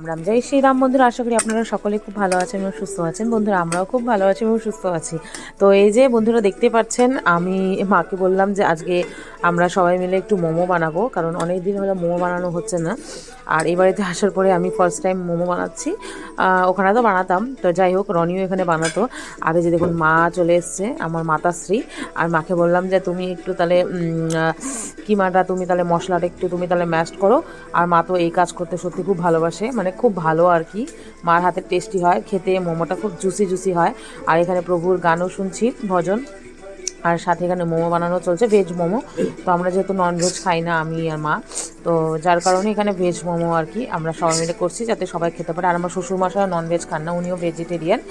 রাম জয় শ্রীরাম। বন্ধুরা, আশা করি আপনারা সকলে খুব ভালো আছেন এবং সুস্থ আছেন। বন্ধুরা, আমরাও খুব ভালো আছি এবং সুস্থ আছি। তো এই যে বন্ধুরা দেখতে পাচ্ছেন, আমি মাকে বললাম যে আজকে আমরা সবাই মিলে একটু মোমো বানাবো, কারণ অনেক দিন হলো মোমো বানানো হচ্ছে না। আর এই বাড়িতে আসার পরে আমি ফার্স্ট টাইম মোমো বানাচ্ছি। ওখানে তো বানাতাম, তো যাই হোক রনিও এখানে বানাতো। আর এই যে দেখুন মা চলে এসছে, আমার মাতাশ্রী। আর মাকে বললাম যে তুমি একটু তাহলে কিমাটা তুমি তাহলে মশলাটা একটু তুমি তাহলে ম্যাশড করো। আর মা তো এই কাজ করতে সত্যি খুব ভালোবাসে, মানে খুব ভালো আর কি। মার হাতের টেস্টি হয় খেতে, মোমোটা খুব জুসি জুসি হয়। আর এখানে প্রভুর গানও শুনছি, ভজন। আর সাথে এখানে মোমো বানানো চলছে, ভেজ মোমো। তো আমরা যেহেতু ননভেজ খাই না আমি আর মা, তো যার কারণে এখানে ভেজ মোমো আর কি আমরা সবাই মিলে করছি, যাতে সবাই খেতে পারে। আর আমার শ্বশুরমশাইও ননভেজ খান না, উনিও ভেজিটেরিয়ান।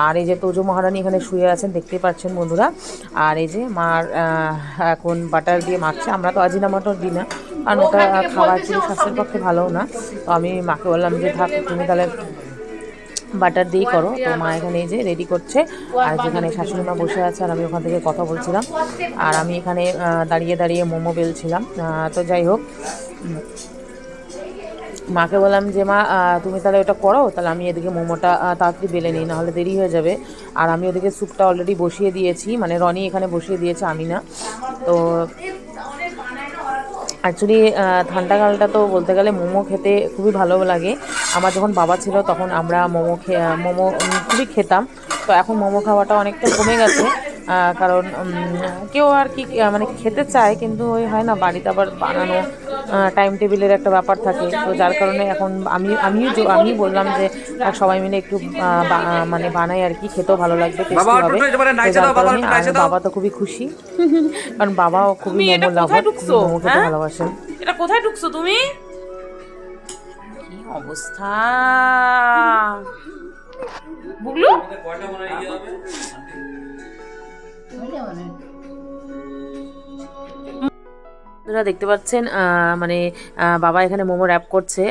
আর এই যে তোজো মহারানী এখানে শুয়ে আছেন, দেখতেই পাচ্ছেন বন্ধুরা। আর এই যে মার এখন বাটার দিয়ে মাখছে। আমরা তো আজিনামাটোর দিই না, কারণ ওটা খাওয়া অ্যাকচুয়ালি স্বাস্থ্যের পক্ষে ভালোও না। তো আমি মাকে বললাম যে থাক, তুমি তাহলে বাটার দিয়েই করো। তো মা এখানে এই যে রেডি করছে, আর যেখানে শাশুড়ি মা বসে আছে আর আমি ওখান থেকে কথা বলছিলাম। আর আমি এখানে দাঁড়িয়ে দাঁড়িয়ে মোমো বেলছিলাম। তো যাই হোক, মাকে বললাম যে মা তুমি তাহলে ওটা করো, তাহলে আমি এদিকে মোমোটা তাড়াতাড়ি বেলে নিই, নাহলে দেরি হয়ে যাবে। আর আমি ওদিকে স্যুপটা অলরেডি বসিয়ে দিয়েছি, মানে রনি এখানে বসিয়ে দিয়েছে, আমি না। তো অ্যাকচুয়ালি ঠান্ডাকালটা তো বলতে গেলে মোমো খেতে খুবই ভালো লাগে। আমার যখন বাবা ছিল তখন আমরা মোমো খুবই খেতাম। তো এখন মোমো খাওয়াটা অনেকটা কমে গেছে, কারণ কেউ আর কি মানে খেতে চায়, কিন্তু ওই হয় না, বাড়িতে আবার বানানো টাইম টেবিলের একটা ব্যাপার থাকে। তো যার কারণে এখন আমি বললাম যে সবাই মিলে একটু মানে বানাই আর কি, খেতেও ভালো লাগবে, টেস্টি হবে। তো যার কারণে আর বাবা তো খুবই খুশি, কারণ বাবাও খুবই মোমো লাভার, খুবই মোমো খেতে ভালোবাসেন। এটা কোথায় ঢুকছো তুমি? কি অবস্থা বুগলু? আপনারা দেখতে পাচ্ছেন মানে বাবা এখানে মোমো র্যাপ করছে।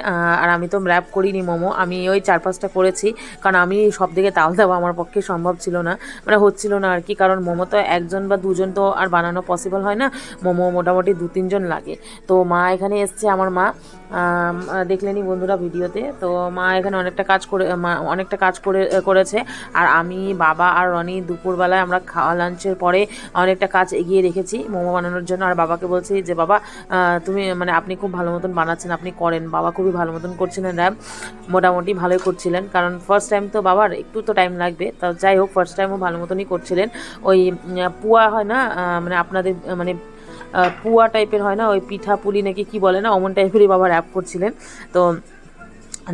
আর আমি তো র্যাপ করিনি মোমো, আমি ওই 4-5টা করেছি, কারণ আমি সব দিকে তাল দেওয়া আমার পক্ষে সম্ভব ছিল না, মানে হচ্ছিল না আর কি। কারণ মোমো তো একজন বা দুজন তো আর বানানো পসিবল হয় না, মোমো মোটামুটি 2-3 জন লাগে। তো মা এখানে এসছে, আমার মা দেখলেনি বন্ধুরা ভিডিওতে। তো মা এখানে অনেকটা কাজ করেছে। আর আমি, বাবা আর রনি দুপুরবেলায় আমরা খাওয়া লাঞ্চের পরে অনেকটা কাজ এগিয়ে রেখেছি মোমো বানানোর জন্য। আর বাবাকে বলছি যে বাবা তুমি মানে আপনি খুব ভালো মতন বানাচ্ছেন, আপনি করেন। বাবা খুবই ভালো মতন করছিলেন, র্যাপ মোটামুটি ভালোই করছিলেন, কারণ ফার্স্ট টাইম তো বাবার একটু তো টাইম লাগবে। তো যাই হোক, ফার্স্ট টাইমও ভালো মতনই করছিলেন। ওই পুয়া হয় না, মানে আপনাদের মানে পুয়া টাইপের হয় না, ওই পিঠা পুলি নাকি কি বলে না, অমন টাইপেরই বাবা র্যাপ করছিলেন। তো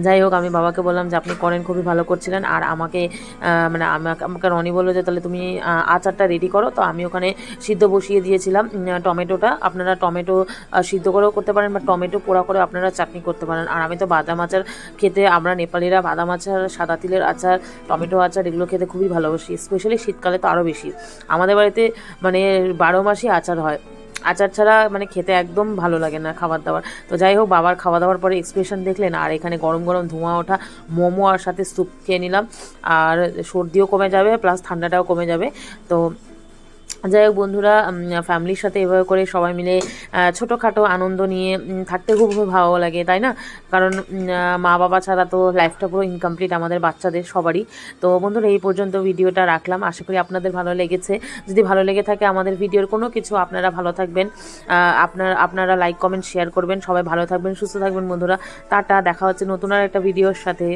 যাই হোক, আমি বাবাকে বললাম যে আপনি করেন, খুবই ভালো করছিলেন। আর আমাকে মানে আমাকে রনি বললো যে তাহলে তুমি আচারটা রেডি করো। তো আমি ওখানে সিদ্ধ বসিয়ে দিয়েছিলাম টমেটোটা। আপনারা টমেটো সিদ্ধ করেও করতে পারেন, বা টমেটো পোড়া করে আপনারা চাটনি করতে পারেন। আর আমি তো বাদাম আচার খেতে, আমরা নেপালিরা বাদাম আচার, সাদা তিলের আচার, টমেটো আচার এগুলো খেতে খুবই ভালোবাসি। স্পেশালি শীতকালে তো আরও বেশি। আমাদের বাড়িতে মানে 12 মাসই আচার হয়, আচার ছাড়া মানে খেতে একদম ভালো লাগে না খাবার দাবার। তো যাই হোক, বাবার খাওয়া দাওয়ার পরে এক্সপ্রেশন দেখলেন। আর এখানে গরম গরম ধোঁয়া ওঠা মোমো আর সাথে স্যুপ খেয়ে নিলাম, আর সর্দিও কমে যাবে প্লাস ঠান্ডাটাও কমে যাবে। তো যাই হোক বন্ধুরা, ফ্যামিলির সাথে এভাবে করে সবাই মিলে ছোটোখাটো আনন্দ নিয়ে থাকতে খুব খুব ভালো লাগে, তাই না? কারণ মা বাবা ছাড়া তো লাইফটা পুরো ইনকমপ্লিট আমাদের বাচ্চাদের সবারই। তো বন্ধুরা, এই পর্যন্ত ভিডিওটা রাখলাম, আশা করি আপনাদের ভালো লেগেছে। যদি ভালো লেগে থাকে আমাদের ভিডিওর কোনো কিছু, আপনারা ভালো থাকবেন, আপনারা লাইক কমেন্ট শেয়ার করবেন। সবাই ভালো থাকবেন, সুস্থ থাকবেন বন্ধুরা। টাটা, দেখা হচ্ছে নতুন আর একটা ভিডিওর সাথে।